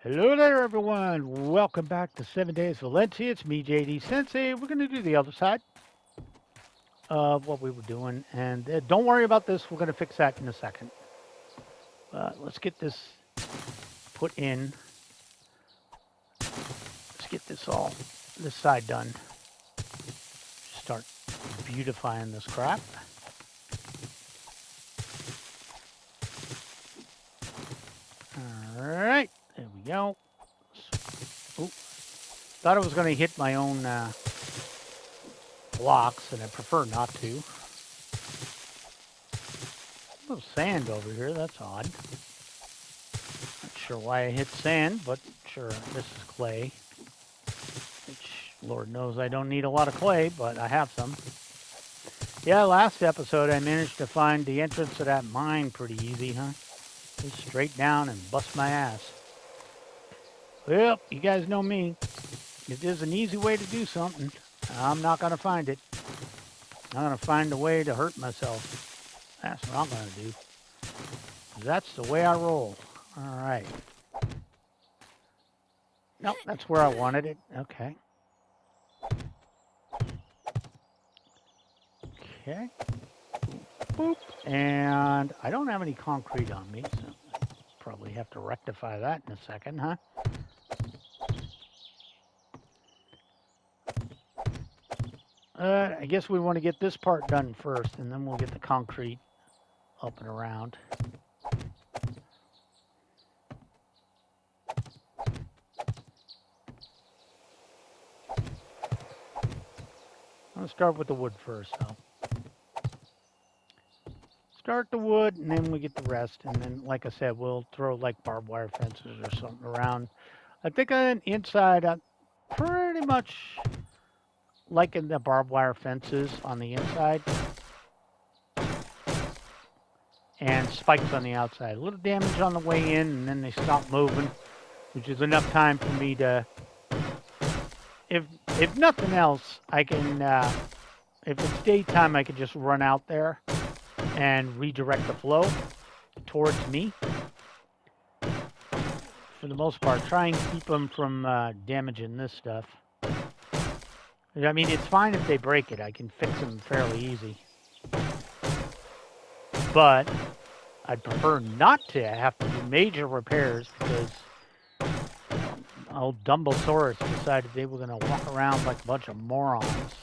Hello there, everyone. Welcome back to 7 Days Valencia. It's me, JD Sensei. We're going to do the other side of what we were doing. And don't worry about this. We're going to fix that in a second. Let's get this put in. Let's get this side done. Start beautifying this crap. All right. There we go. Oop. Thought I was going to hit my own blocks, and I prefer not to. A little sand over here. That's odd. Not sure why I hit sand, but sure, this is clay. Which, Lord knows I don't need a lot of clay, but I have some. Yeah, last episode I managed to find the entrance to that mine pretty easy, huh? Just straight down and bust my ass. Well, you guys know me. If there's an easy way to do something, I'm not going to find it. I'm going to find a way to hurt myself. That's what I'm going to do. That's the way I roll. All right. Nope, that's where I wanted it. Okay. Okay. Boop. And I don't have any concrete on me, so I'll probably have to rectify that in a second, huh? I guess we want to get this part done first, and then we'll get the concrete up and around. I'll start with the wood first, though. Start the wood, and then we get the rest. And then, like I said, we'll throw like barbed wire fences or something around. I think on the inside, I'm pretty much liking the barbed wire fences on the inside. And spikes on the outside. A little damage on the way in, and then they stop moving, which is enough time for me to, if nothing else, I can, if it's daytime, I can just run out there and redirect the flow towards me. For the most part, try and keep them from damaging this stuff. I mean, it's fine if they break it. I can fix them fairly easy. But I'd prefer not to have to do major repairs because old Dumblesaurus decided they were going to walk around like a bunch of morons.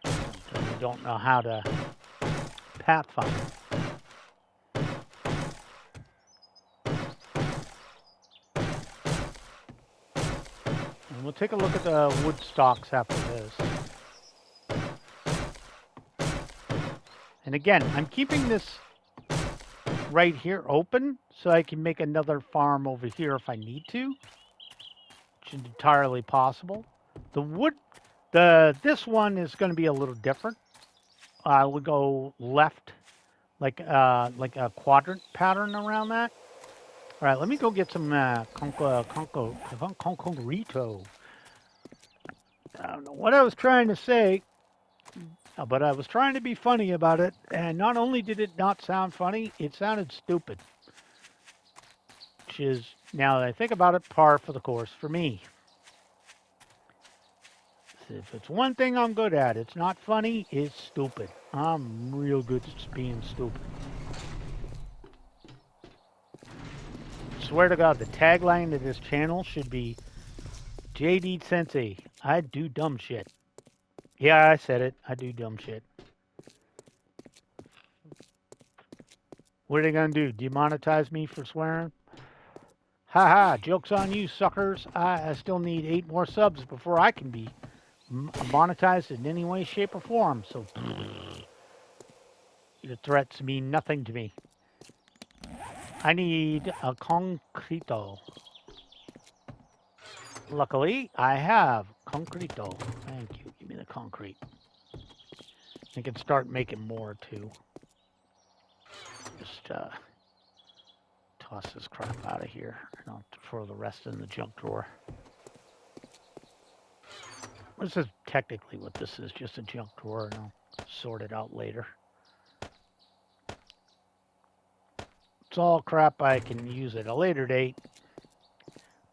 They don't know how to pathfind. And we'll take a look at the wood stocks after this. And again, I'm keeping this right here open so I can make another farm over here if I need to, which is entirely possible. The wood, this one is going to be a little different. I would go left, like a quadrant pattern around that. All right, let me go get some concreto. I don't know what I was trying to say, but I was trying to be funny about it, and not only did it not sound funny, it sounded stupid. Which is, now that I think about it, par for the course for me. If it's one thing I'm good at, it's not funny, it's stupid. I'm real good at being stupid. Swear to God, the tagline of this channel should be JD Sensei, I do dumb shit. Yeah, I said it. I do dumb shit. What are they going to do? Demonetize me for swearing? Haha, joke's on you, suckers. I still need 8 more subs before I can be monetized in any way, shape, or form. So, your threats mean nothing to me. I need a concreto. Luckily, I have concreto. Thank you. Give me the concrete. I can start making more, too. Just toss this crap out of here, and I'll throw the rest in the junk drawer. This is technically what this is, just a junk drawer, and I'll sort it out later. It's all crap I can use at a later date,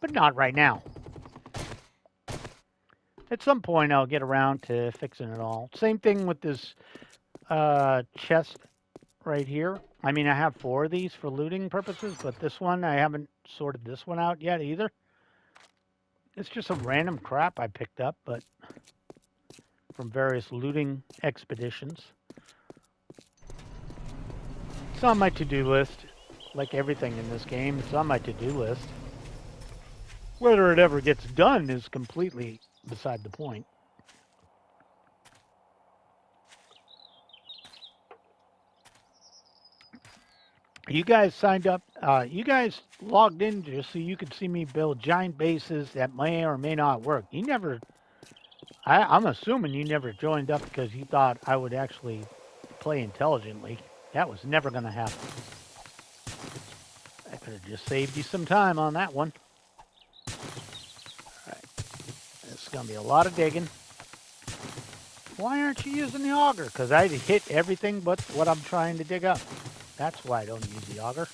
but not right now. At some point, I'll get around to fixing it all. Same thing with this chest right here. I mean, I have 4 of these for looting purposes, but this one, I haven't sorted this one out yet either. It's just some random crap I picked up, but from various looting expeditions. It's on my to-do list. Like everything in this game, it's on my to-do list. Whether it ever gets done is completely beside the point. You guys signed up, you guys logged in just so you could see me build giant bases that may or may not work. You never, I'm assuming you never joined up because you thought I would actually play intelligently. That was never going to happen. I could have just saved you some time on that one. Alright, it's going to be a lot of digging. Why aren't you using the auger? Because I hit everything but what I'm trying to dig up. That's why I don't use the auger.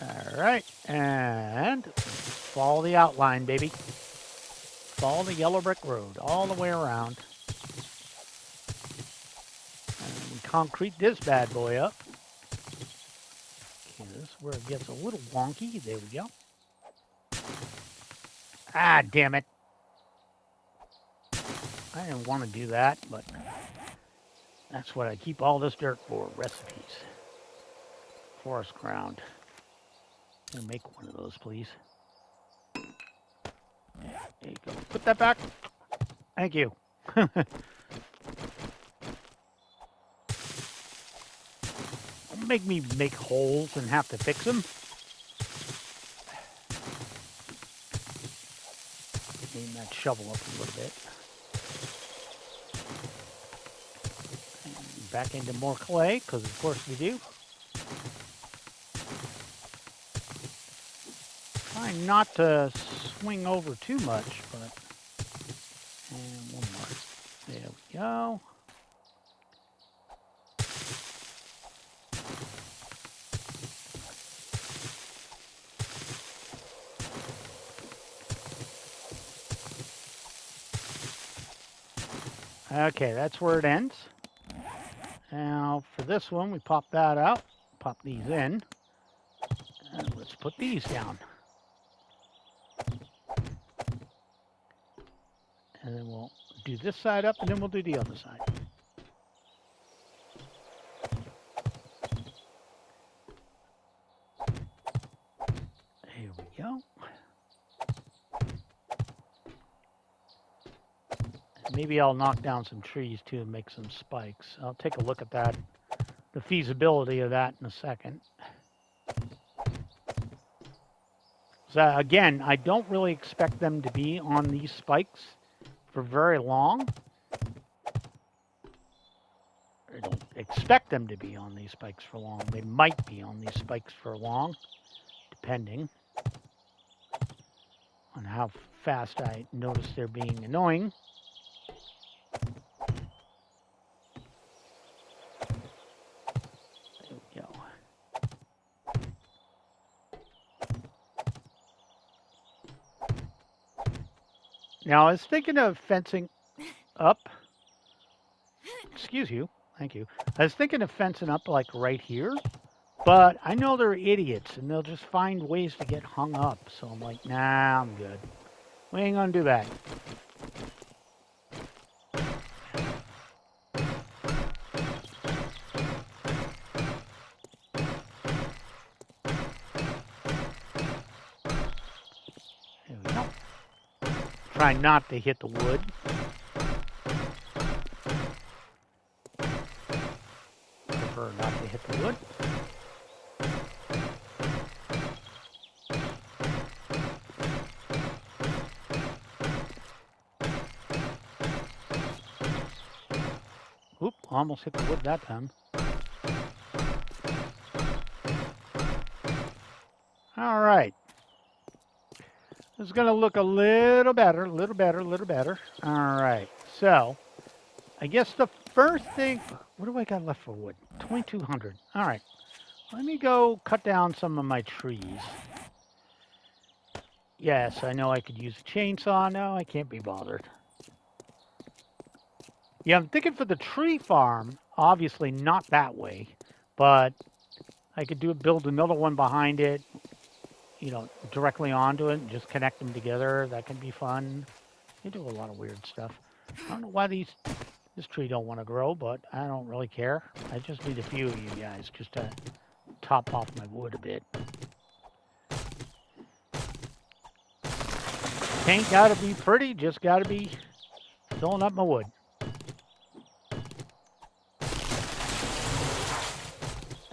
Alright, and follow the outline, baby. Follow the yellow brick road all the way around. And we concrete this bad boy up. Okay, this is where it gets a little wonky. There we go. Ah, damn it. I didn't want to do that, but that's what I keep all this dirt for, recipes. Forest ground. I'm gonna make one of those, please. There you go. Put that back. Thank you. Don't make me make holes and have to fix them. Aim that shovel up a little bit. And back into more clay, because of course we do. Try not to swing over too much, but... And one more. There we go. Okay, that's where it ends. Now, for this one, we pop that out, pop these in, and let's put these down. And then we'll do this side up, and then we'll do the other side. Here we go. Maybe I'll knock down some trees too and make some spikes. I'll take a look at that, the feasibility of that in a second. So again, I don't really expect them to be on these spikes for very long. I don't expect them to be on these spikes for long. They might be on these spikes for long, depending on how fast I notice they're being annoying. Now, I was thinking of fencing up. Excuse you. Thank you. I was thinking of fencing up like right here, but I know they're idiots and they'll just find ways to get hung up. So I'm like, nah, I'm good. We ain't gonna do that. There we go. Try not to hit the wood. Prefer not to hit the wood. Oop, almost hit the wood that time. All right. This is going to look a little better, a little better, a little better. All right. So, I guess the first thing... What do I got left for wood? 2,200. All right. Let me go cut down some of my trees. Yes, I know I could use a chainsaw. No, I can't be bothered. Yeah, I'm thinking for the tree farm, obviously not that way, but I could build another one behind it, directly onto it and just connect them together. That can be fun. You do a lot of weird stuff. I don't know why this tree don't want to grow, but I don't really care. I just need a few of you guys just to top off my wood a bit. Ain't gotta be pretty, just gotta be filling up my wood.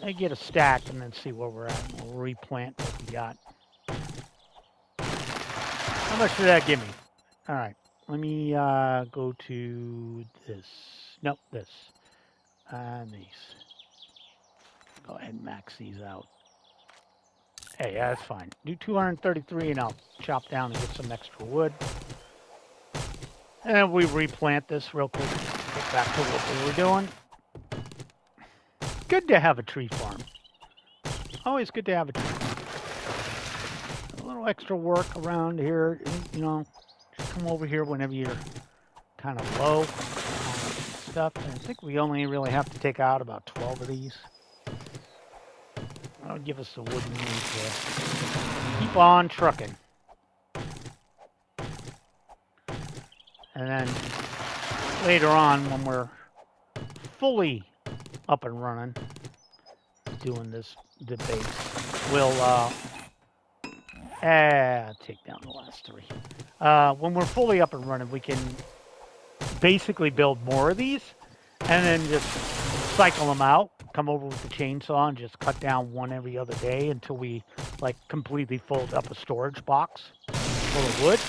I get a stack and then see where we're at. We'll replant what we got. How much did that give me? All right, let me go to this. Nope, this. And these. Go ahead and max these out. Hey, yeah, that's fine. Do 233 and I'll chop down and get some extra wood. And we replant this real quick. Get back to what we were doing. Good to have a tree farm. Always good to have a tree farm. A little extra work around here, just come over here whenever you're kind of low stuff. And I think we only really have to take out about 12 of these. That'll give us the wood we need to keep on trucking. And then later on, when we're fully up and running, doing the base, we'll take down the last three. When we're fully up and running, we can basically build more of these and then just cycle them out, come over with the chainsaw and just cut down one every other day until we completely fold up a storage box full of wood.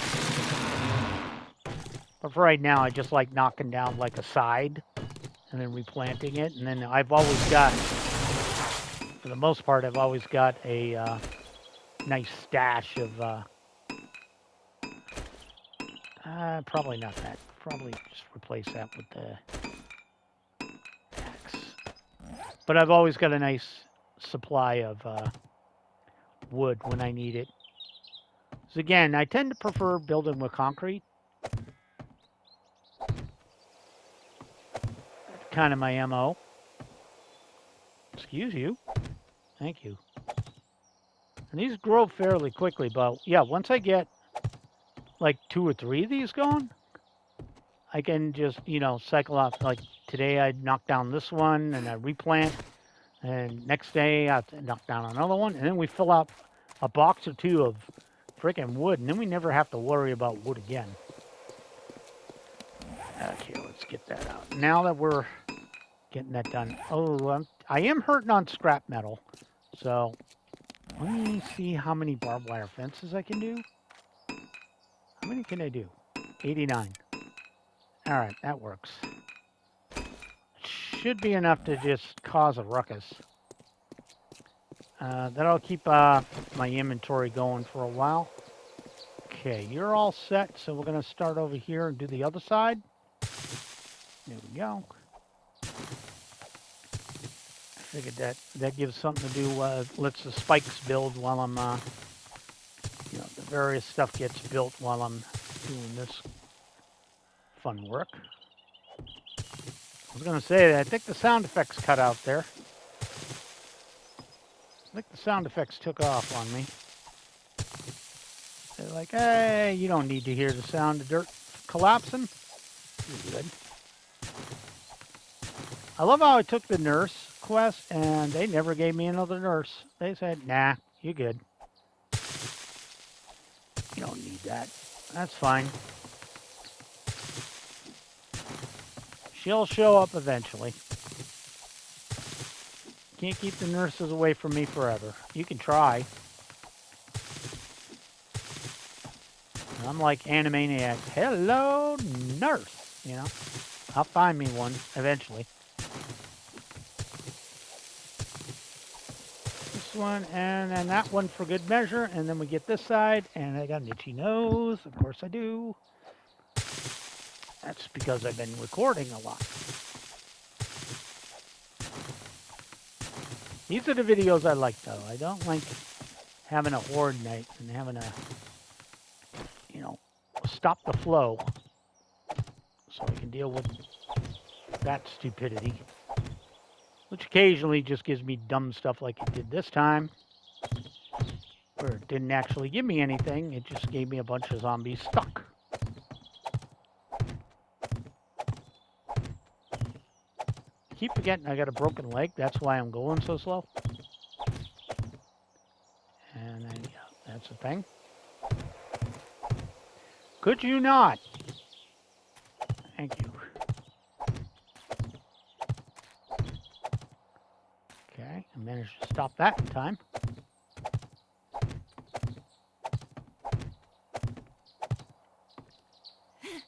But for right now, I just like knocking down a side and then replanting it. And then I've always got, for the most part, I've always got a nice stash of, probably not that. Probably just replace that with the axe. But I've always got a nice supply of wood when I need it. So again, I tend to prefer building with concrete. Kind of my MO. Excuse you. Thank you. And these grow fairly quickly, but yeah, once I get 2 or 3 of these going, I can just, cycle off. Today I knock down this one and I replant, and next day I knock down another one, and then we fill up a box or 2 of freaking wood, and then we never have to worry about wood again. Okay, let's get that out. Now that we're getting that done. Oh, I am hurting on scrap metal. So let me see how many barbed wire fences I can do. How many can I do? 89. All right, that works. Should be enough to just cause a ruckus. That'll keep my inventory going for a while. Okay, you're all set. So we're going to start over here and do the other side. There we go. I figured that gives something to do, lets the spikes build while I'm, the various stuff gets built while I'm doing this fun work. I was going to say that I think the sound effects cut out there. I think the sound effects took off on me. They're like, hey, you don't need to hear the sound of dirt collapsing. You're good. I love how I took the nurse quest and they never gave me another nurse. They said, nah, you're good. You don't need that. That's fine. She'll show up eventually. Can't keep the nurses away from me forever. You can try. I'm like Animaniac. Hello, nurse. I'll find me one eventually. This one and then that one for good measure. And then we get this side. And I got an itchy nose. Of course I do. That's because I've been recording a lot. These are the videos I like, though. I don't like having a horde night and having a, you know, stop the flow so I can deal with that stupidity, which occasionally just gives me dumb stuff like it did this time, where it didn't actually give me anything. It just gave me a bunch of zombies stuck. Keep forgetting I got a broken leg. That's why I'm going so slow. And then, yeah, that's the thing. Could you not? Thank you. Okay, I managed to stop that in time.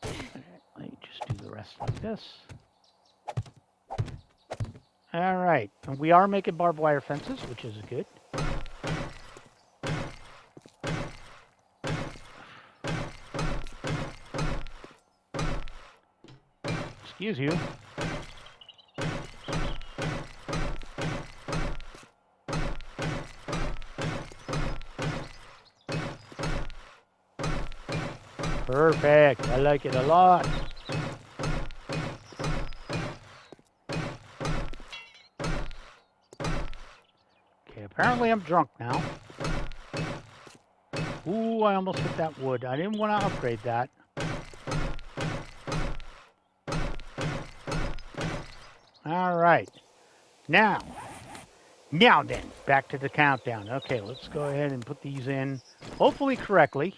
Let me just do the rest like this. All right, and we are making barbed wire fences, which is good. Excuse you. Perfect. I like it a lot. Okay, apparently I'm drunk now. Ooh, I almost hit that wood. I didn't want to upgrade that. All right. Now then, back to the countdown. Okay, let's go ahead and put these in, hopefully correctly.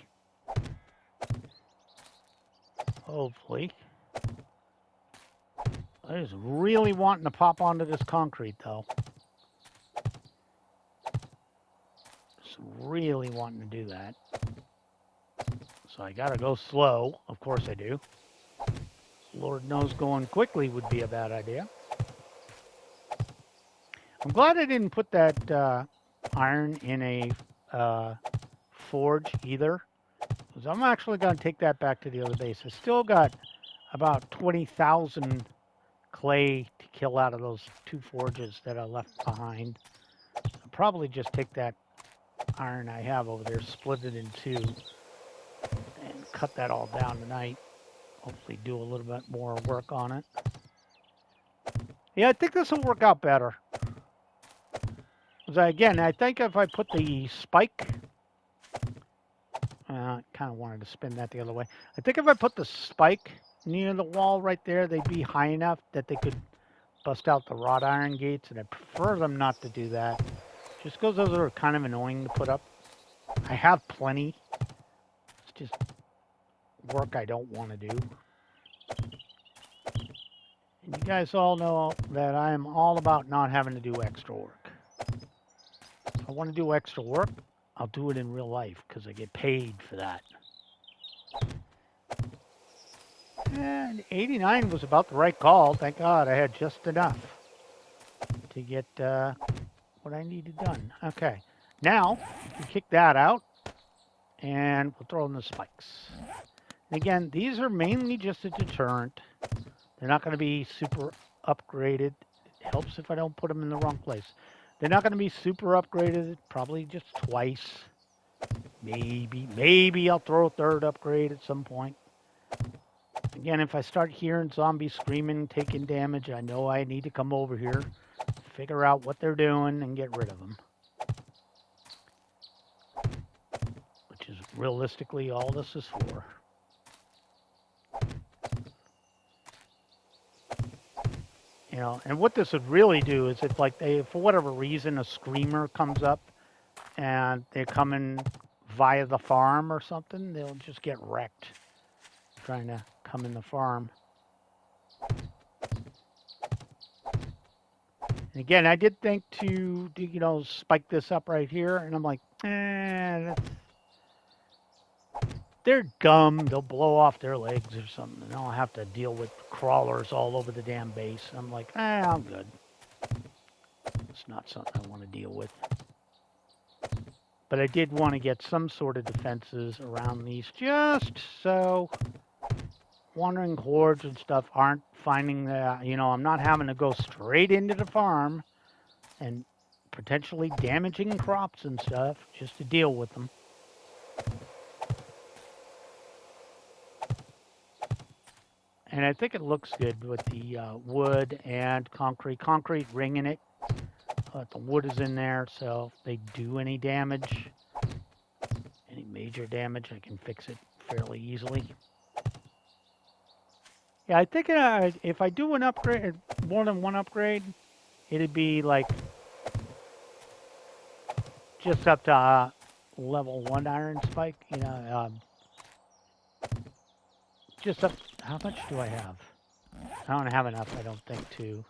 Hopefully. I was really wanting to pop onto this concrete, though. Just really wanting to do that. So I gotta go slow. Of course I do. Lord knows going quickly would be a bad idea. I'm glad I didn't put that iron in a forge either, because I'm actually going to take that back to the other base. I still got about 20,000 clay to kill out of those 2 forges that I left behind. I'll probably just take that iron I have over there, split it in 2, and cut that all down tonight. Hopefully do a little bit more work on it. Yeah, I think this will work out better. Again, I think if I put the spike, I kind of wanted to spin that the other way. I think if I put the spike near the wall right there, they'd be high enough that they could bust out the wrought iron gates, and I prefer them not to do that. Just because those are kind of annoying to put up. I have plenty. It's just work I don't want to do. And you guys all know that I am all about not having to do extra work. If I want to do extra work, I'll do it in real life because I get paid for that. And 89 was about the right call. Thank God I had just enough to get what I needed done. Okay, now we kick that out and we'll throw in the spikes. And again, these are mainly just a deterrent. They're not going to be super upgraded. It helps if I don't put them in the wrong place. They're not going to be super upgraded, probably just twice. Maybe I'll throw a 3rd upgrade at some point. Again, if I start hearing zombies screaming, taking damage, I know I need to come over here, figure out what they're doing, and get rid of them. Which is realistically all this is for. You know, and what this would really do is if, like, they, for whatever reason, a screamer comes up and they're coming via the farm or something, they'll just get wrecked trying to come in the farm. And again, I did think to, you know, spike this up right here, and I'm like, they're dumb. They'll blow off their legs or something, and I'll have to deal with crawlers all over the damn base. I'm like, I'm good. It's not something I want to deal with. But I did want to get some sort of defenses around these, just so wandering hordes and stuff aren't finding that, you know, I'm not having to go straight into the farm and potentially damaging crops and stuff, just to deal with them. And I think it looks good with the wood and concrete ring in it. The wood is in there, so if they do any damage, any major damage, I can fix it fairly easily. Yeah, I think if I do an upgrade, more than one upgrade, it'd be like just up to level 1 iron spike. You know, just up. How much do I have? I don't have enough, I don't think, to.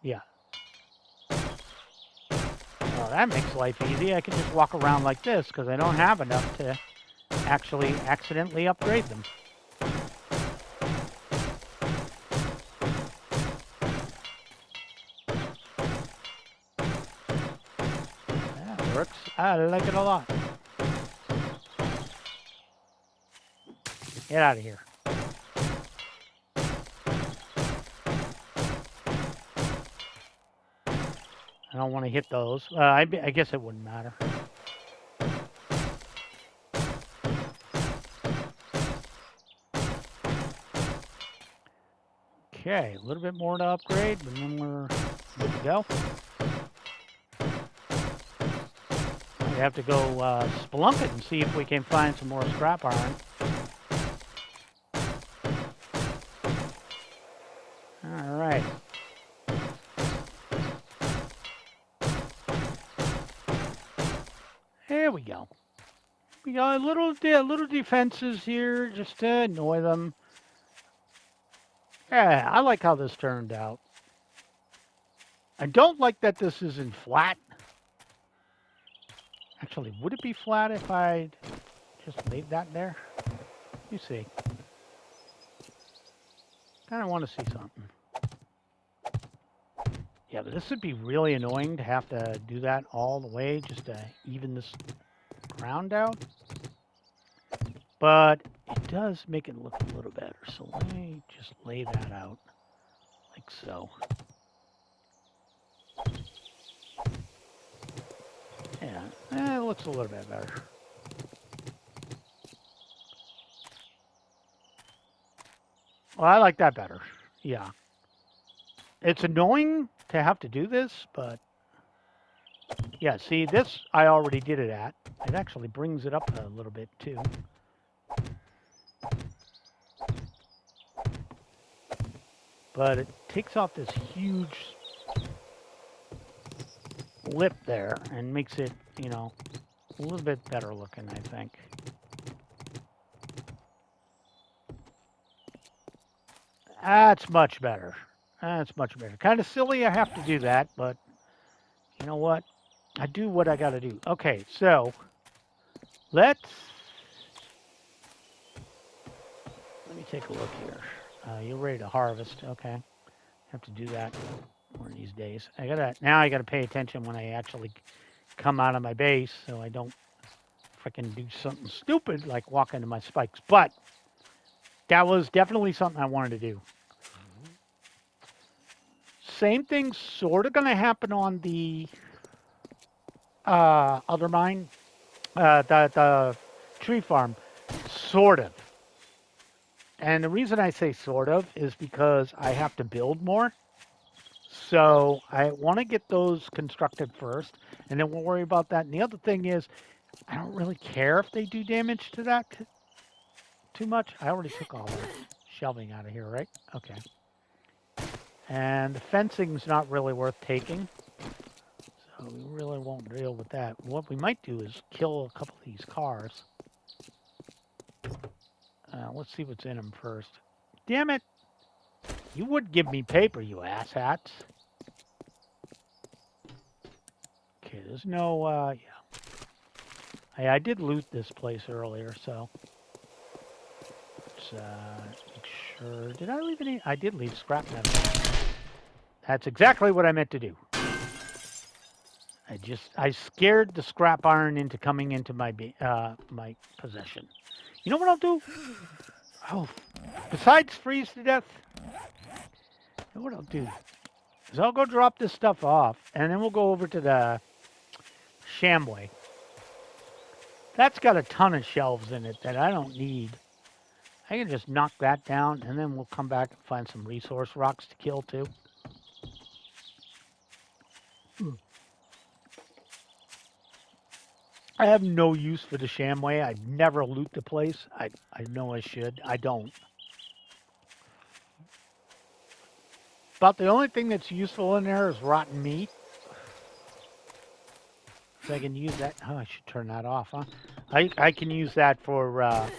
Yeah. Well, that makes life easy. I can just walk around like this because I don't have enough to actually accidentally upgrade them. That works. I like it a lot. Get out of here. I don't want to hit those. I guess it wouldn't matter. Okay, a little bit more to upgrade, and then we're good to go. We have to go spelunk it and see if we can find some more scrap iron. All right. There we go. We got little defenses here just to annoy them. Yeah, I like how this turned out. I don't like that this isn't flat. Actually, would it be flat if I just laid that there? You see. Kind of want to see something. Yeah, but this would be really annoying to have to do that all the way just to even this ground out. But it does make it look a little better. So let me just lay that out like so. Yeah, it looks a little bit better. Well, I like that better. Yeah. It's annoying to have to do this, but yeah, see, this I already did it at. It actually brings it up a little bit too. But it takes off this huge lip there and makes it, you know, a little bit better looking, I think. That's much better. That's much better. Kind of silly I have to do that, but you know what? I do what I got to do. Okay, so let me take a look here. You're ready to harvest. Okay. Have to do that one of these days. Now I gotta pay attention when I actually come out of my base so I don't freaking do something stupid like walk into my spikes. But that was definitely something I wanted to do. Same thing sort of gonna happen on the other mine, the tree farm, sort of. And the reason I say sort of is because I have to build more. So I want to get those constructed first, and then we'll worry about that. And the other thing is, I don't really care if they do damage to that too much. I already took all the shelving out of here, right? Okay. And the fencing's not really worth taking. So we really won't deal with that. What we might do is kill a couple of these cars. Let's see what's in them first. Damn it! You would give me paper, you asshats. Okay, there's no, yeah. I did loot this place earlier, so. Let's make sure. Did I leave any? I did leave scrap metal. That's exactly what I meant to do. I scared the scrap iron into coming into my my possession. You know what I'll do? Oh, besides freeze to death, you know what I'll do? So I'll go drop this stuff off, and then we'll go over to the Shamway. That's got a ton of shelves in it that I don't need. I can just knock that down, and then we'll come back and find some resource rocks to kill, too. I have no use for the Shamway. I never loot the place. I know I should. I don't. About the only thing that's useful in there is rotten meat. So I can use that. Oh, I should turn that off, huh? I can use that for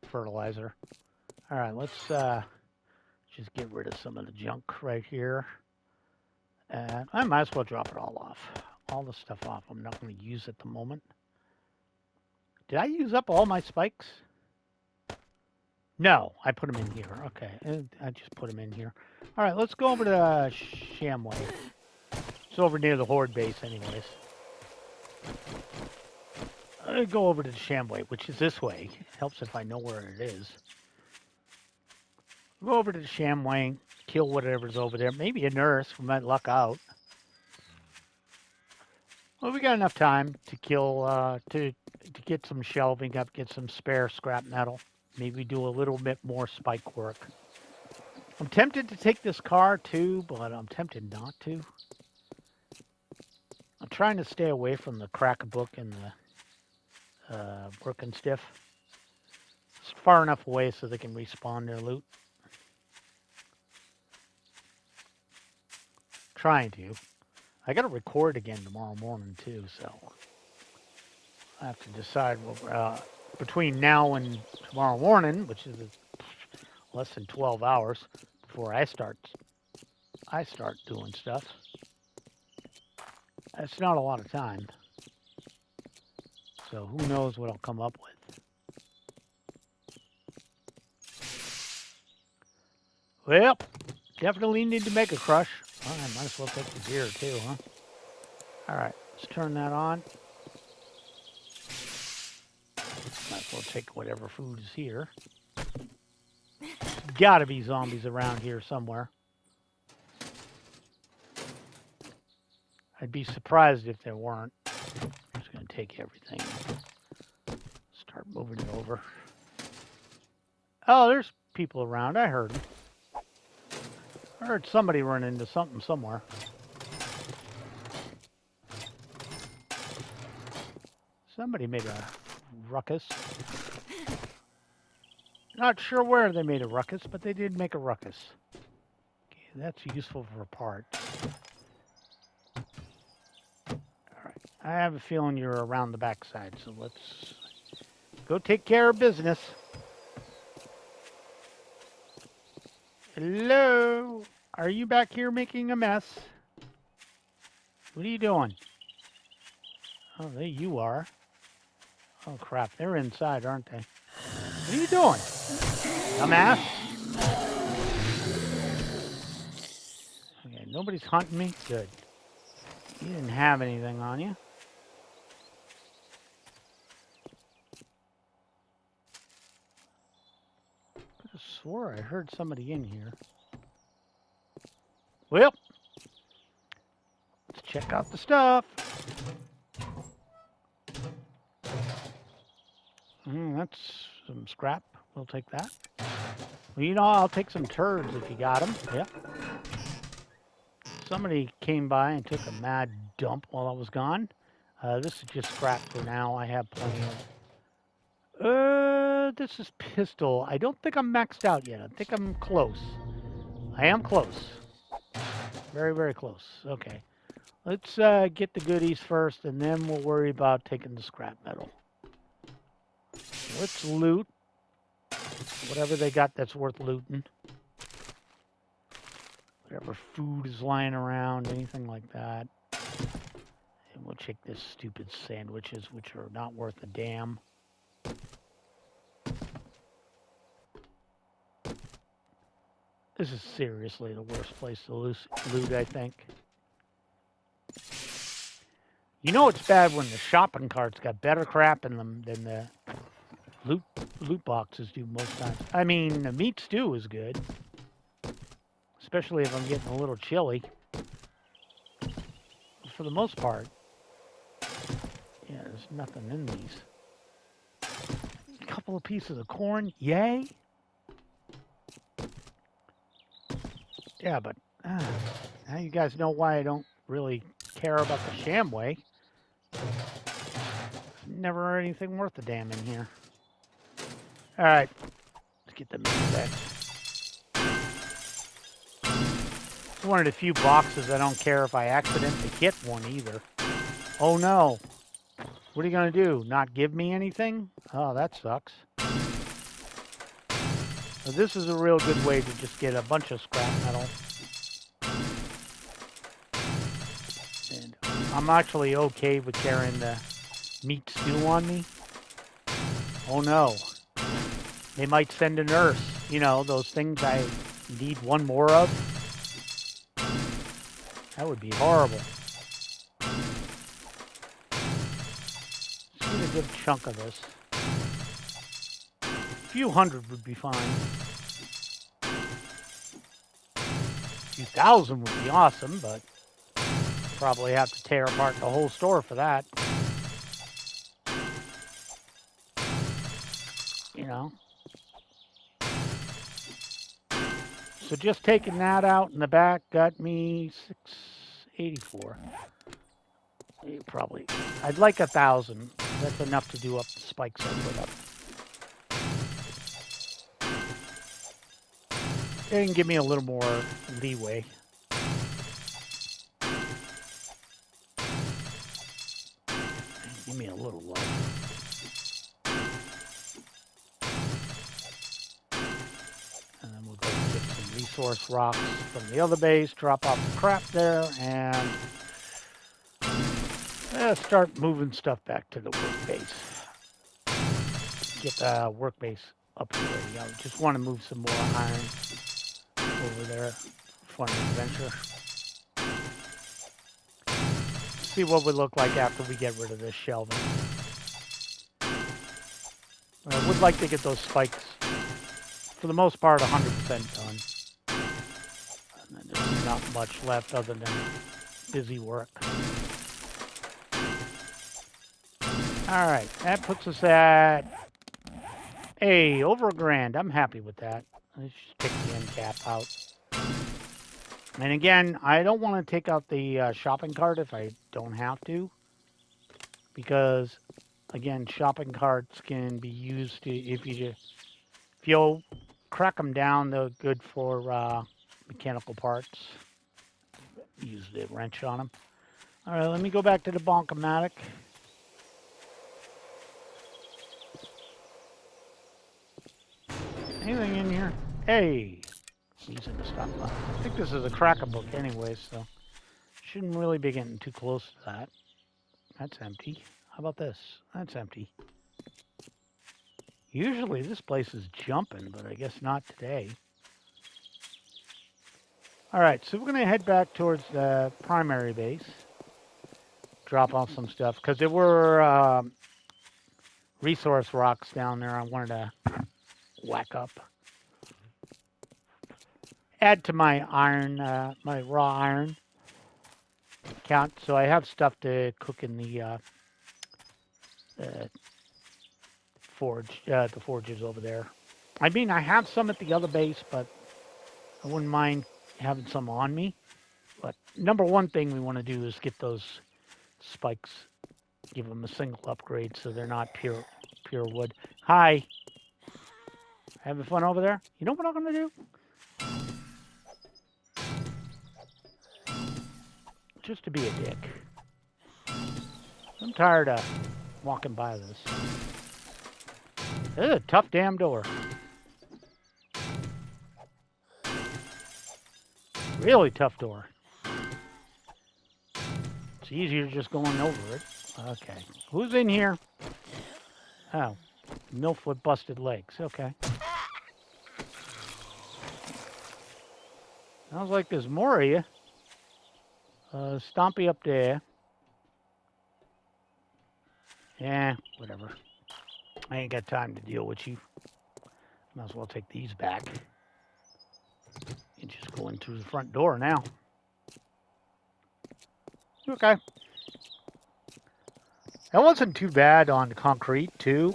fertilizer. All right, let's just get rid of some of the junk right here. And I might as well drop it all off. All the stuff off. I'm not going to use at the moment. Did I use up all my spikes? No, I put them in here. Okay, I just put them in here. All right, let's go over to Shamway. It's over near the Horde base anyways. I'll go over to the Shamway, which is this way. Helps if I know where it is. Go over to the Shamway, kill whatever's over there. Maybe a nurse. We might luck out. Well, we got enough time to kill, to get some shelving up, get some spare scrap metal. Maybe do a little bit more spike work. I'm tempted to take this car too, but I'm tempted not to. I'm trying to stay away from the crack book and the working stiff. It's far enough away so they can respawn their loot. Trying to. I got to record again tomorrow morning too, so I have to decide between now and tomorrow morning, which is less than 12 hours before I start doing stuff. That's not a lot of time. So who knows what I'll come up with. Well, definitely need to make a crush. Well, I might as well take the beer too, huh? Alright, let's turn that on. Might as well take whatever food is here. Gotta be zombies around here somewhere. I'd be surprised if there weren't. I'm just gonna take everything. Start moving it over. Oh, there's people around. I heard them. I heard somebody run into something somewhere. Somebody made a ruckus. Not sure where they made a ruckus, but they did make a ruckus. Okay, that's useful for parts. Alright, I have a feeling you're around the backside, so let's go take care of business. Hello? Are you back here making a mess? What are you doing? Oh, there you are. Oh, crap. They're inside, aren't they? What are you doing? Dumbass. Okay, nobody's hunting me? Good. You didn't have anything on you. I could have swore I heard somebody in here. Well, let's check out the stuff. That's some scrap. We'll take that. Well, you know, I'll take some turds if you got them. Yep. Somebody came by and took a mad dump while I was gone. This is just scrap for now. I have plenty of... this is pistol. I don't think I'm maxed out yet. I think I'm close. I am close. Very, very close. Okay. Let's get the goodies first, and then we'll worry about taking the scrap metal. Let's loot whatever they got that's worth looting. Whatever food is lying around, anything like that. And we'll check this stupid sandwiches, which are not worth a damn. This is seriously the worst place to loot, I think. You know it's bad when the shopping carts got better crap in them than the loot boxes do most times. I mean, the meat stew is good. especially if I'm getting a little chilly. For the most part, yeah, there's nothing in these. A couple of pieces of corn, yay. Yeah, but now you guys know why I don't really care about the Shamway. Never anything worth a damn in here. All right, let's get the meat back. It's one of the few boxes I don't care if I accidentally hit one either. Oh no. What are you going to do? Not give me anything? Oh, that sucks. So this is a real good way to just get a bunch of scrap metal. And I'm actually okay with carrying the meat stew on me. Oh no. They might send a nurse. You know, those things I need one more of. That would be horrible. Let's get a good chunk of this. A few hundred would be fine. A few thousand would be awesome, but probably have to tear apart the whole store for that. You know. So just taking that out in the back got me 684. Probably. I'd like 1,000. That's enough to do up the spikes I put up. They can give me a little more leeway. Give me a little love. And then we'll go get some resource rocks from the other base, drop off the crap there, and start moving stuff back to the work base. Get the work base up here ready. I just want to move some more iron over there. Fun adventure. See what we look like after we get rid of this shelving. I would like to get those spikes, for the most part, 100% done. And then there's not much left other than busy work. All right, that puts us at, hey, over $1,000. I'm happy with that. Let's just take the end cap out. And again, I don't want to take out the shopping cart if I don't have to. Because, again, shopping carts can be used to, if you'll crack them down, they're good for mechanical parts. Use the wrench on them. All right, let me go back to the Bonkomatic. Anything in here? Hey! Using the stop button. I think this is a cracker book anyway, so shouldn't really be getting too close to that. That's empty. How about this? That's empty. Usually this place is jumping, but I guess not today. All right, so we're going to head back towards the primary base. Drop off some stuff, because there were resource rocks down there I wanted to whack up. Add to my iron, my raw iron count, so I have stuff to cook in the forge, the forges over there. I mean, I have some at the other base, but I wouldn't mind having some on me. But number one thing we want to do is get those spikes, give them a single upgrade so they're not pure wood. Hi. Having fun over there? You know what I'm going to do? Just to be a dick. I'm tired of walking by this. This is a tough damn door. Really tough door. It's easier just going over it. Okay. Who's in here? Oh. Milf with busted legs. Okay. Sounds like there's more of you. Stompy up there. Yeah, whatever. I ain't got time to deal with you. Might as well take these back. And just Going through the front door now. Okay. That wasn't too bad on concrete, too.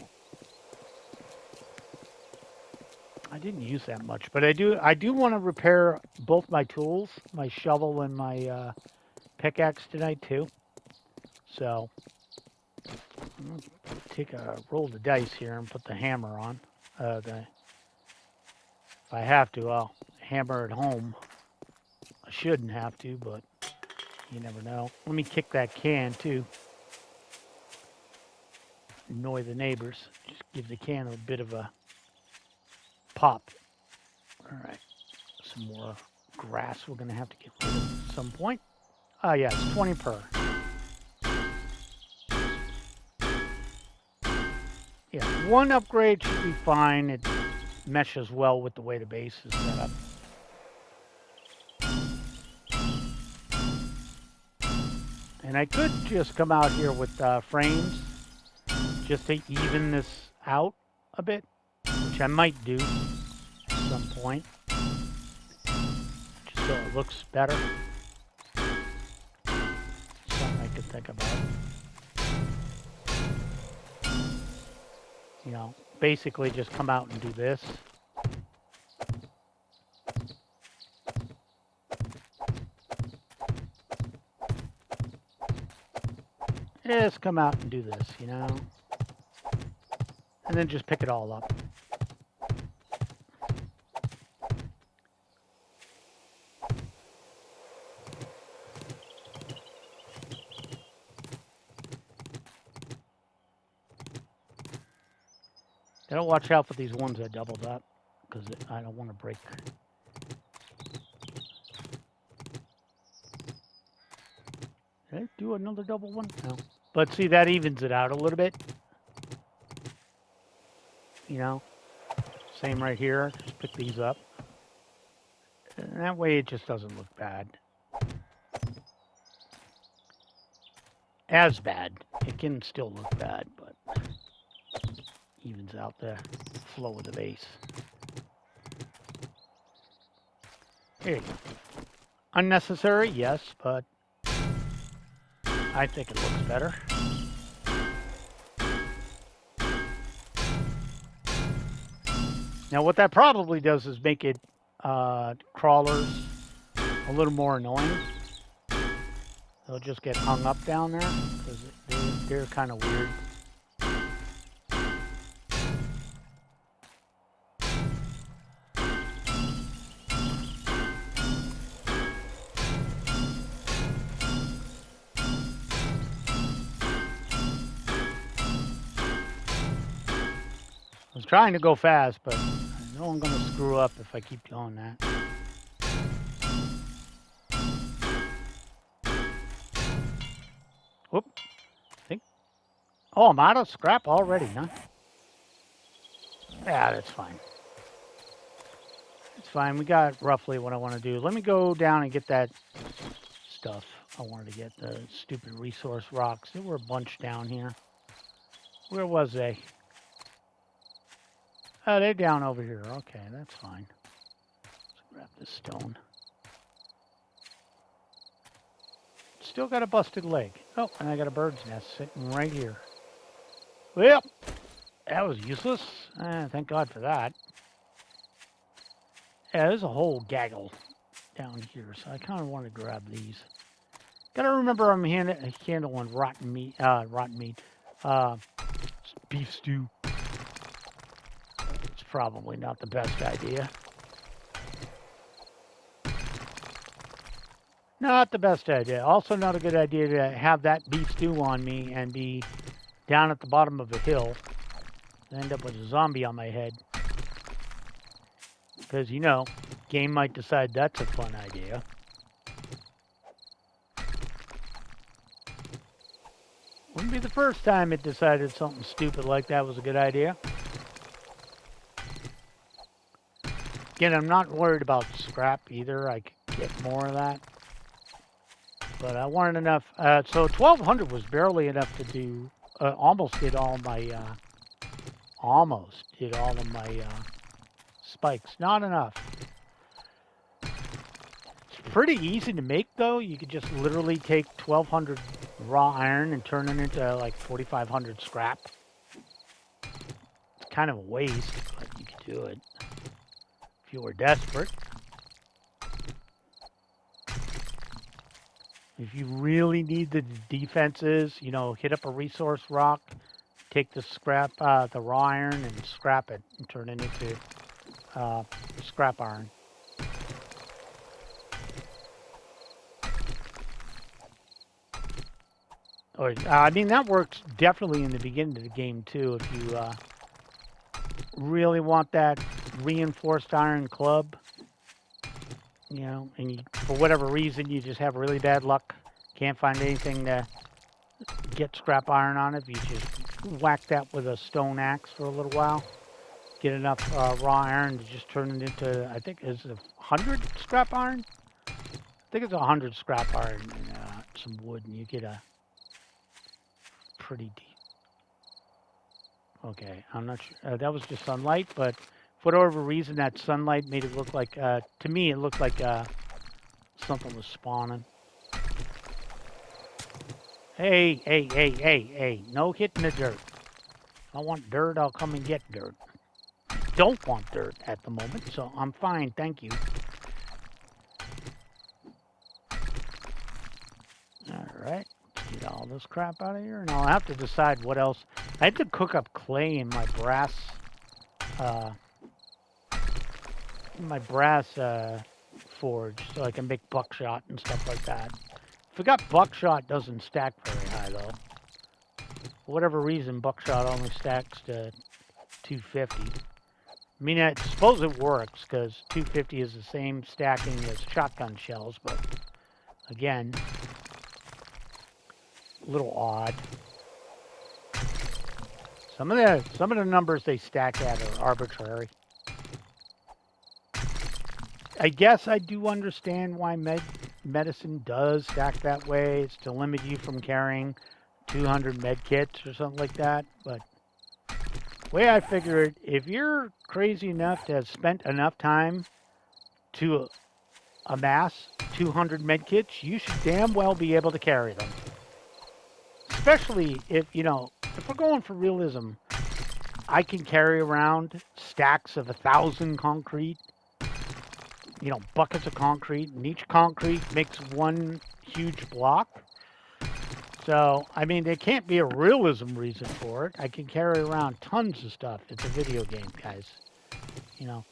I didn't use that much, but I do want to repair both my tools, my shovel and my pickaxe tonight, too. So, I'm going to take a roll of the dice here and put the hammer on. If I have to, I'll hammer it home. I shouldn't have to, but you never know. Let me kick that can, too. Annoy the neighbors. Just give the can a bit of a pop. All right. Some more grass we're going to have to get rid of at some point. Oh, yeah, it's 20 per. Yeah, one upgrade should be fine. It meshes well with the way the base is set up. And I could just come out here with frames just to even this out a bit, which I might do at some point, just so it looks better. Something I could think about. You know, basically just come out and do this. Just come out and do this, you know. And then just pick it all up. Gotta watch out for these ones that doubled up, because I don't want to break. Did I do another double one? No. But see, that evens it out a little bit. You know, same right here. Just pick these up. And that way it just doesn't look bad. As bad. It can still look bad, but evens out the flow of the base. There you go. Unnecessary, yes, but I think it looks better. Now what that probably does is make it crawlers a little more annoying. They'll just get hung up down there because they're kind of weird. I was trying to go fast, but I know I'm going to screw up if I keep doing that. Whoop. I think. Oh, I'm out of scrap already, huh? Yeah, that's fine. It's fine. We got roughly what I want to do. Let me go down and get that stuff. I wanted to get the stupid resource rocks. There were a bunch down here. Where was they? Oh, they're down over here. Okay, that's fine. Let's grab this stone. Still got a busted leg. Oh, and I got a bird's nest sitting right here. Well, that was useless. Thank God for that. Yeah, there's a whole gaggle down here, so I kind of want to grab these. Gotta remember I'm handling rotten meat. Beef stew. It's probably not the best idea. Not the best idea. Also not a good idea to have that beef stew on me and be down at the bottom of a hill. End up with a zombie on my head. Because, you know, game might decide that's a fun idea. Wouldn't be the first time it decided something stupid like that was a good idea. Again, I'm not worried about scrap either. I could get more of that. But I wanted enough. So 1,200 was barely enough to do. Almost did all of my spikes. Not enough. pretty easy to make, though. You could just literally take 1,200 raw iron and turn it into like 4,500 scrap. It's kind of a waste, but you could do it if you were desperate. If you really need the defenses, you know, hit up a resource rock, take the scrap, the raw iron, and scrap it and turn it into scrap iron. Or, I mean, that works definitely in the beginning of the game too. If you really want that reinforced iron club, you know, and you, for whatever reason you just have really bad luck, can't find anything to get scrap iron on it, you just whack that with a stone axe for a little while, get enough raw iron to just turn it into, I think, is it 100 scrap iron? I think it's 100 scrap iron and some wood, and you get a pretty deep. Okay, I'm not sure. That was just sunlight, but for whatever reason, that sunlight made it look like, to me, it looked like something was spawning. Hey, no hitting the dirt. If I want dirt, I'll come and get dirt. I don't want dirt at the moment, so I'm fine, thank you. Alright, let's get all this crap out of here, and I'll have to decide what else. I had to cook up clay in my brass, forge, so I can make buckshot and stuff like that. I forgot buckshot doesn't stack very high, though. For whatever reason, buckshot only stacks to 250. I mean, I suppose it works, because 250 is the same stacking as shotgun shells, but again, a little odd. Some of the numbers they stack at are arbitrary. I guess I do understand why medicine does stack that way. It's to limit you from carrying 200 med kits or something like that. But the way I figure it, if you're crazy enough to have spent enough time to amass 200 med kits, you should damn well be able to carry them. Especially if, you know, if we're going for realism, I can carry around stacks of 1,000 concrete, you know, buckets of concrete, and each concrete makes one huge block. So, I mean, there can't be a realism reason for it. I can carry around tons of stuff. It's a video game, guys. You know,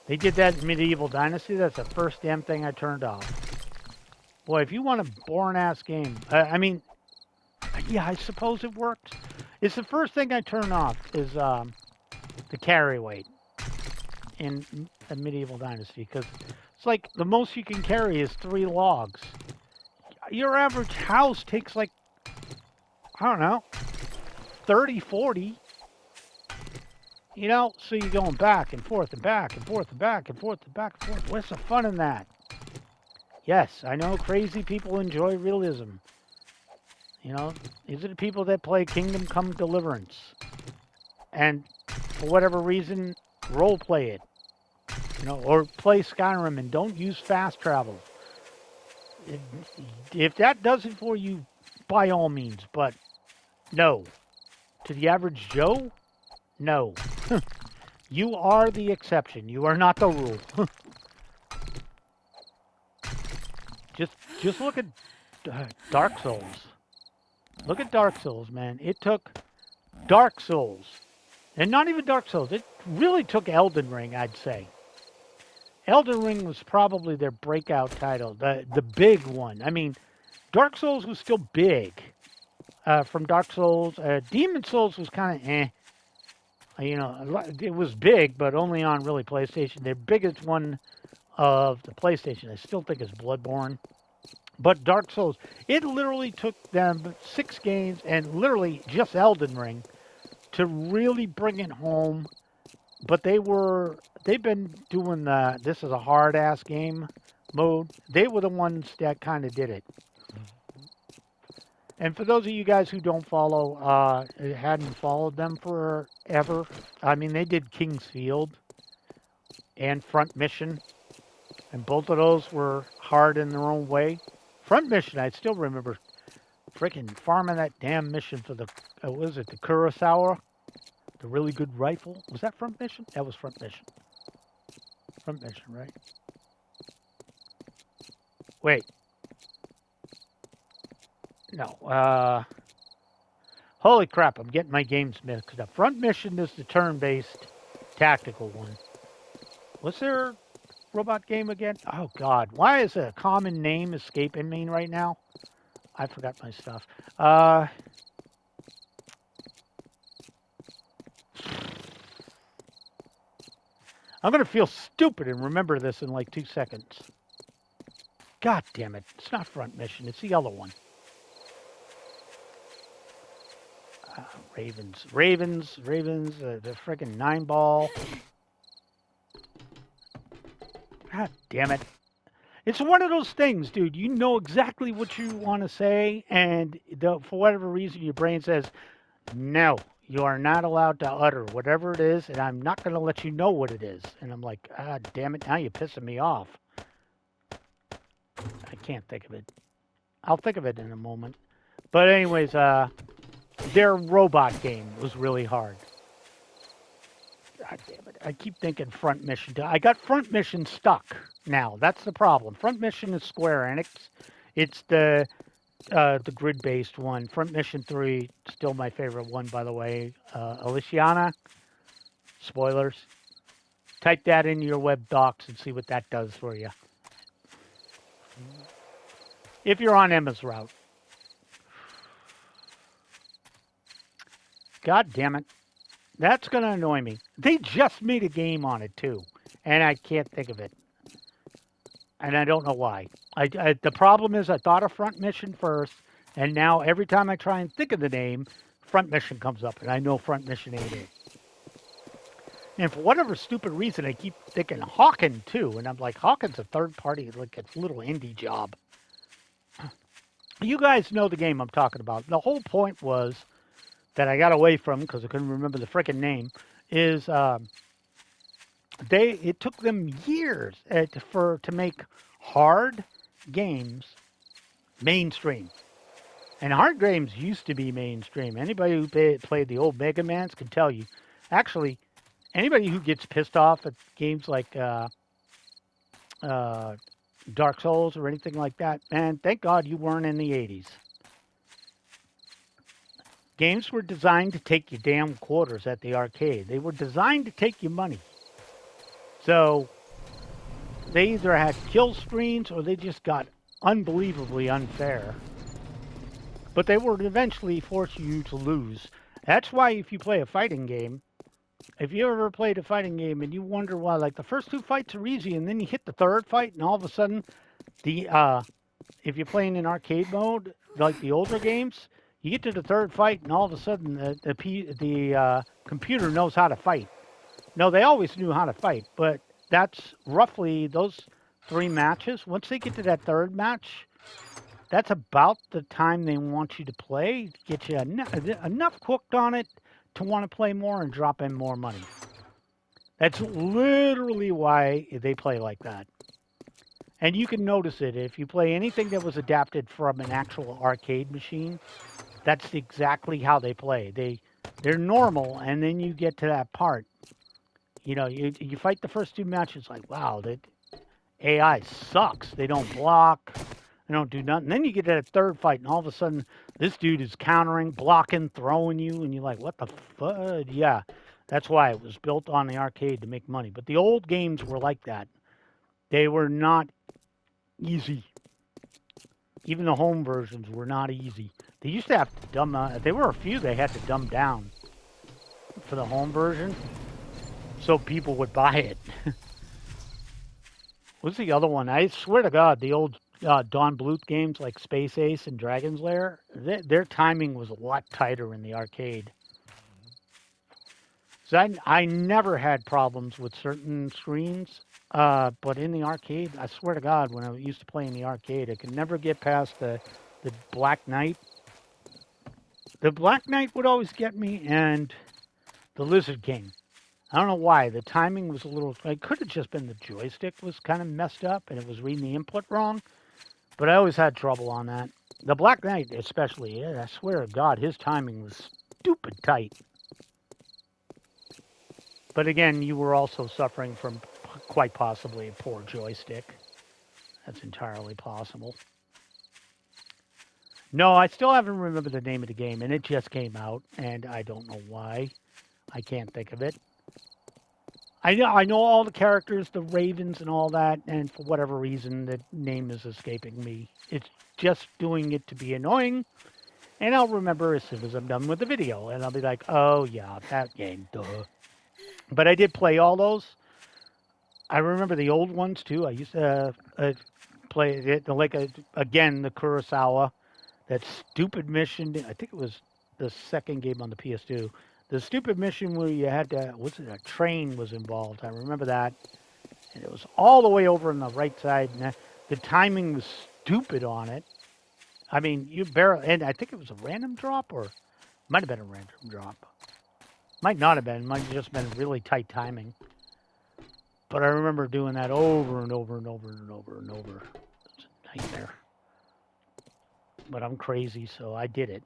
they did that in Medieval Dynasty. That's the first damn thing I turned off. Boy, if you want a boring-ass game, I mean, yeah, I suppose it works. It's the first thing I turn off is the carry weight in a Medieval Dynasty, because it's like the most you can carry is 3 logs. Your average house takes like, I don't know, 30, 40. You know, so you're going back and forth and back and forth and back and forth and back and forth. What's the fun in that? Yes, I know crazy people enjoy realism. You know, these are the people that play Kingdom Come Deliverance. And for whatever reason, role play it. You know, or play Skyrim and don't use fast travel. If that does it for you, by all means, but no. To the average Joe, no. You are the exception. You are not the rule. Just look at Dark Souls. Look at Dark Souls, man. It took Dark Souls, and not even Dark Souls. It really took Elden Ring, I'd say. Elden Ring was probably their breakout title, the big one. I mean, Dark Souls was still big. From Dark Souls, Demon Souls was kind of eh. You know, it was big, but only on really PlayStation. Their biggest one of the PlayStation, I still think, is Bloodborne. But Dark Souls, it literally took them 6 games and literally just Elden Ring to really bring it home. But they've been doing the this is a hard ass game mode. They were the ones that kind of did it. And for those of you guys who don't follow, hadn't followed them forever, I mean, they did King's Field and Front Mission. And both of those were hard in their own way. Front mission, I still remember freaking farming that damn mission for the, what was it, the Kurosawa? The really good rifle? Was that front mission? That was front mission. Front mission, right? Wait. No. Holy crap, I'm getting my games mixed up. Front mission is the turn-based tactical one. What's their robot game again? Oh, God. Why is a common name escaping me right now? I forgot my stuff. I'm going to feel stupid and remember this in like 2 seconds. God damn it. It's not front mission. It's the other one. Ravens, the friggin' 9-ball. God damn it. It's one of those things, dude. You know exactly what you want to say, and for whatever reason, your brain says, no, you are not allowed to utter whatever it is, and I'm not going to let you know what it is. And I'm like, ah, damn it, now you're pissing me off. I can't think of it. I'll think of it in a moment. But anyways, their robot game was really hard. God damn it. I keep thinking front mission. I got front mission stuck now. That's the problem. Front mission is Square Enix. It's the grid-based one. Front mission 3, still my favorite one, by the way. Aliciana. Spoilers. Type that into your web docs and see what that does for you. If you're on Emma's route. God damn it. That's going to annoy me. They just made a game on it, too. And I can't think of it. And I don't know why. The problem is I thought of front mission first, and now every time I try and think of the name, front mission comes up, and I know front mission ain't it. And for whatever stupid reason, I keep thinking Hawken, too. And I'm like, Hawken's a third party, like a little indie job. You guys know the game I'm talking about. The whole point was that I got away from because I couldn't remember the frickin' name, is it took them years to make hard games mainstream. And hard games used to be mainstream. Anybody who played the old Mega Mans can tell you. Actually, anybody who gets pissed off at games like Dark Souls or anything like that, man, thank God you weren't in the 80s. Games were designed to take your damn quarters at the arcade. They were designed to take your money. So they either had kill screens or they just got unbelievably unfair. But they would eventually force you to lose. That's why if you play a fighting game, if you ever played a fighting game and you wonder why, like the first 2 fights are easy and then you hit the third fight and all of a sudden, if you're playing in arcade mode, like the older games, you get to the third fight, and all of a sudden, the computer knows how to fight. No, they always knew how to fight, but that's roughly those 3 matches. Once they get to that third match, that's about the time they want you to play, get you enough cooked on it to want to play more and drop in more money. That's literally why they play like that. And you can notice it if you play anything that was adapted from an actual arcade machine. That's exactly how they play. They're normal, and then you get to that part. You know, you fight the first 2 matches like, wow, that AI sucks. They don't block. They don't do nothing. Then you get to that third fight, and all of a sudden, this dude is countering, blocking, throwing you, and you're like, what the fud? Yeah, that's why it was built on the arcade to make money. But the old games were like that. They were not easy. Even the home versions were not easy. They used to have to there were a few they had to dumb down for the home version so people would buy it. What's the other one? I swear to God, the old Don Bluth games like Space Ace and Dragon's Lair, their timing was a lot tighter in the arcade. So I never had problems with certain screens, but in the arcade, I swear to God, when I used to play in the arcade, I could never get past the Black Knight. The Black Knight would always get me, and the Lizard King. I don't know why. The timing was a little. It could have just been the joystick was kind of messed up and it was reading the input wrong. But I always had trouble on that. The Black Knight, especially, yeah, I swear to God, his timing was stupid tight. But again, you were also suffering from quite possibly a poor joystick. That's entirely possible. No, I still haven't remembered the name of the game, and it just came out, and I don't know why. I can't think of it. I know all the characters, the ravens and all that, and for whatever reason, the name is escaping me. It's just doing it to be annoying, and I'll remember as soon as I'm done with the video, and I'll be like, oh yeah, that game, duh. But I did play all those. I remember the old ones too. I used to play it, like again, the Kurosawa, that stupid mission. I think it was the second game on the PS2. The stupid mission where you had to, was it a train was involved? I remember that. And it was all the way over on the right side. And the timing was stupid on it. I mean, you barely, and I think it was a random drop or might have been a random drop. Might not have been. Might have just been really tight timing. But I remember doing that over and over and over and over and over. It's a nightmare. But I'm crazy, so I did it.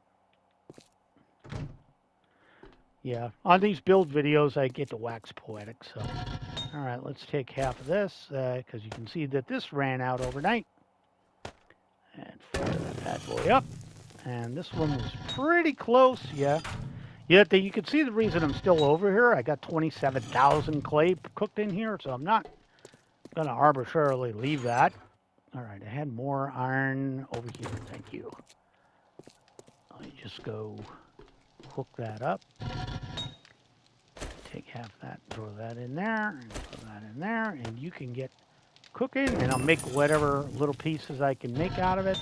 Yeah, on these build videos, I get to wax poetic, so. All right, let's take half of this, because you can see that this ran out overnight. And fire that bad boy up. And this one was pretty close, yeah. Yet you can see the reason I'm still over here. I got 27,000 clay cooked in here, so I'm not going to arbitrarily leave that. All right, I had more iron over here. Thank you. Let me just go hook that up. Take half that, throw that in there, and throw that in there, and you can get cooking, and I'll make whatever little pieces I can make out of it.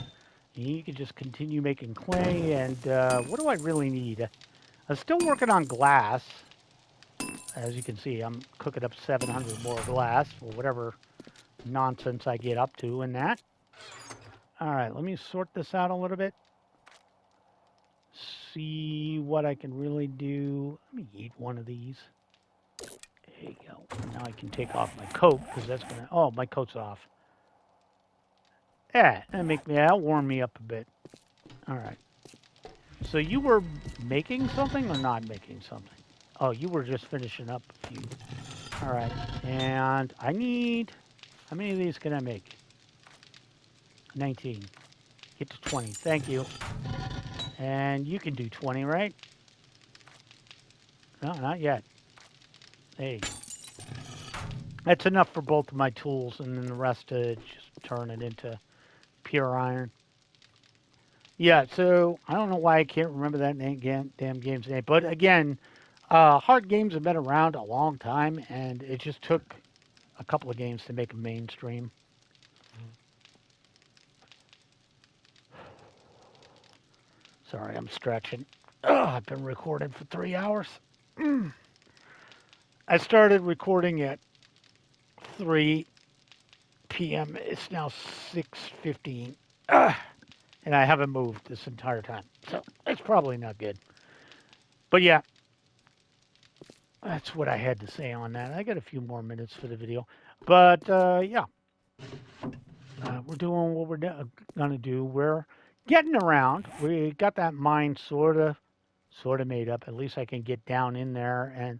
And you can just continue making clay, and what do I really need? I'm still working on glass. As you can see, I'm cooking up 700 more glass for whatever nonsense I get up to in that. All right, let me sort this out a little bit. See what I can really do. Let me eat one of these. There you go. Now I can take off my coat because that's gonna. Oh, my coat's off. Yeah, that'll warm me up a bit. All right. So you were making something or not making something? Oh, you were just finishing up a few. All right. And I need. How many of these can I make? 19. Get to 20. Thank you. And you can do 20, right? No, not yet. Hey. That's enough for both of my tools, and then the rest to just turn it into pure iron. Yeah, so I don't know why I can't remember that damn game's name. But again, hard games have been around a long time, and it just took a couple of games to make them mainstream. Sorry, I'm stretching. I've been recording for 3 hours. I started recording at 3 p.m. It's now 6:15. And I haven't moved this entire time. So it's probably not good. But yeah, that's what I had to say on that. I got a few more minutes for the video. But yeah, we're doing what we're going to do. We're getting around. We got that mine sort of made up. At least I can get down in there. And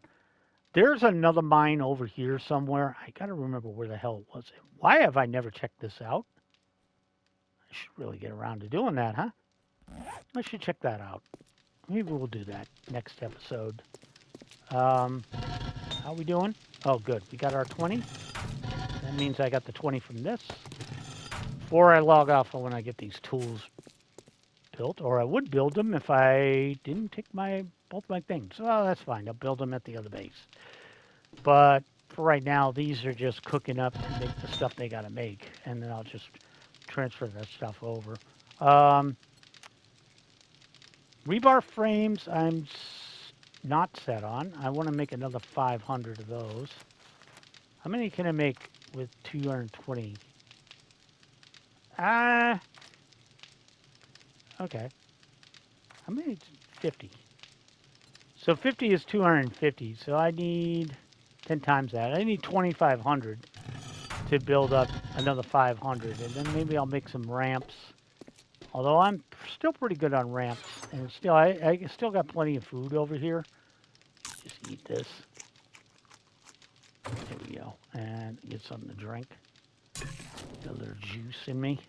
there's another mine over here somewhere. I got to remember where the hell it was. Why have I never checked this out? I should really get around to doing that, huh? I should check that out. Maybe we'll do that next episode. How we doing? Oh, good. We got our 20. That means I got the 20 from this. Before I log off when I get these tools built, or I would build them if I didn't take both my things. Oh, that's fine. I'll build them at the other base. But for right now, these are just cooking up to make the stuff they got to make, and then I'll just transfer that stuff over. Rebar frames, I'm not set on. I want to make another 500 of those. How many can I make with 220? Okay. How many? 50. So 50 is 250. So I need 10 times that. I need 2,500 to build up another 500, and then maybe I'll make some ramps. Although I'm still pretty good on ramps, and still I still got plenty of food over here. Just eat this. There we go, and get something to drink. Get a little juice in me.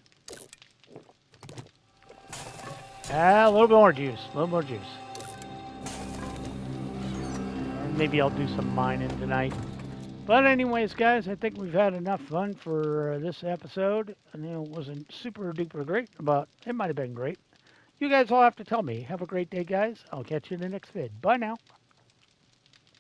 A little bit more juice. A little more juice. And maybe I'll do some mining tonight. But anyways, guys, I think we've had enough fun for this episode. I know it wasn't super duper great, but it might have been great. You guys all have to tell me. Have a great day, guys. I'll catch you in the next vid. Bye now.